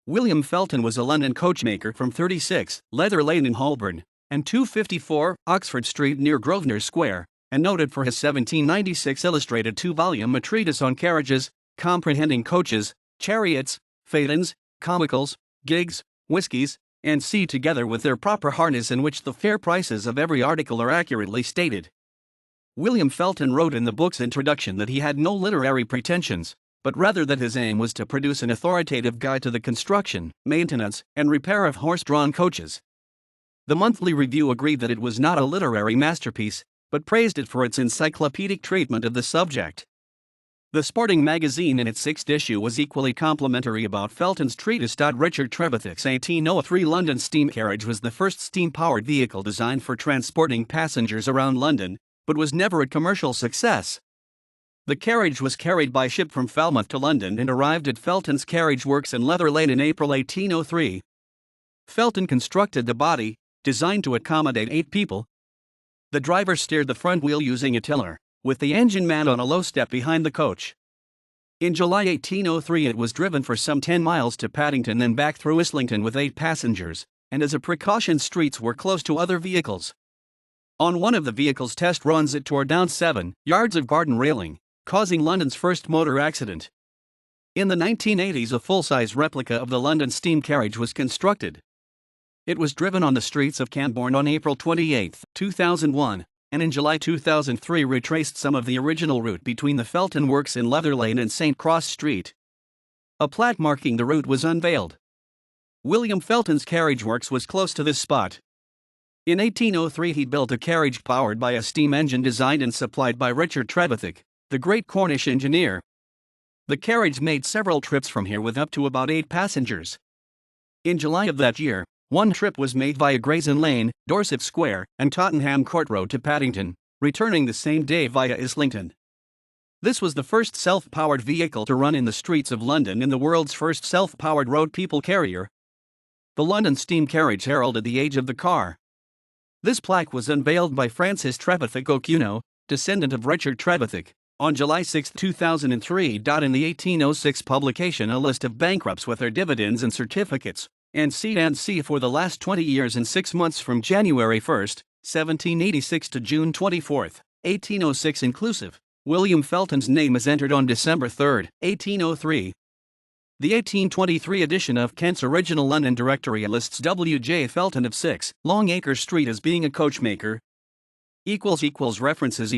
William Felton was a London coachmaker from 36 Leather Lane in Holborn and 254 Oxford Street near Grosvenor Square, and noted for his 1796 illustrated two-volume treatise on carriages, comprehending coaches, chariots, Phaetons, Curricles, gigs, Whiskies, and sea together with their proper harness, in which the fair prices of every article are accurately stated. William Felton wrote in the book's introduction that he had no literary pretensions, but rather that his aim was to produce an authoritative guide to the construction, maintenance, and repair of horse-drawn coaches. The Monthly Review agreed that it was not a literary masterpiece, but praised it for its encyclopedic treatment of the subject. The Sporting Magazine in its sixth issue was equally complimentary about Felton's treatise. Richard Trevithick's 1803 London steam carriage was the first steam-powered vehicle designed for transporting passengers around London, but was never a commercial success. The carriage was carried by ship from Falmouth to London and arrived at Felton's Carriage Works in Leather Lane in April 1803. Felton constructed the body, designed to accommodate 8 people. The driver steered the front wheel using a tiller, with the engine man on a low step behind the coach. In July 1803 it was driven for some 10 miles to Paddington, then back through Islington with 8 passengers, and as a precaution streets were close to other vehicles. On one of the vehicle's test runs it tore down 7 yards of garden railing, causing London's first motor accident. In the 1980s a full-size replica of the London steam carriage was constructed. It was driven on the streets of Holborn on April 28, 2001, and in July 2003 retraced some of the original route between the Felton Works in Leather Lane and St. Cross Street. A plaque marking the route was unveiled. William Felton's Carriage Works was close to this spot. In 1803 he built a carriage powered by a steam engine designed and supplied by Richard Trevithick, the great Cornish engineer. The carriage made several trips from here with up to about 8 passengers. In July of that year, one trip was made via Grosvenor Lane, Dorset Square, and Tottenham Court Road to Paddington, returning the same day via Islington. This was the first self-powered vehicle to run in the streets of London and the world's first self-powered road people carrier. The London steam carriage heralded the age of the car. This plaque was unveiled by Francis Trevithick O'Cuno, descendant of Richard Trevithick, on July 6, 2003. In the 1806 publication a list of bankrupts with their dividends and certificates, and C&C for the last 20 years and 6 months from January 1, 1786 to June 24, 1806 inclusive. William Felton's name is entered on December 3, 1803. The 1823 edition of Kent's original London Directory lists W.J. Felton of 6 Longacre Street as being a coachmaker. References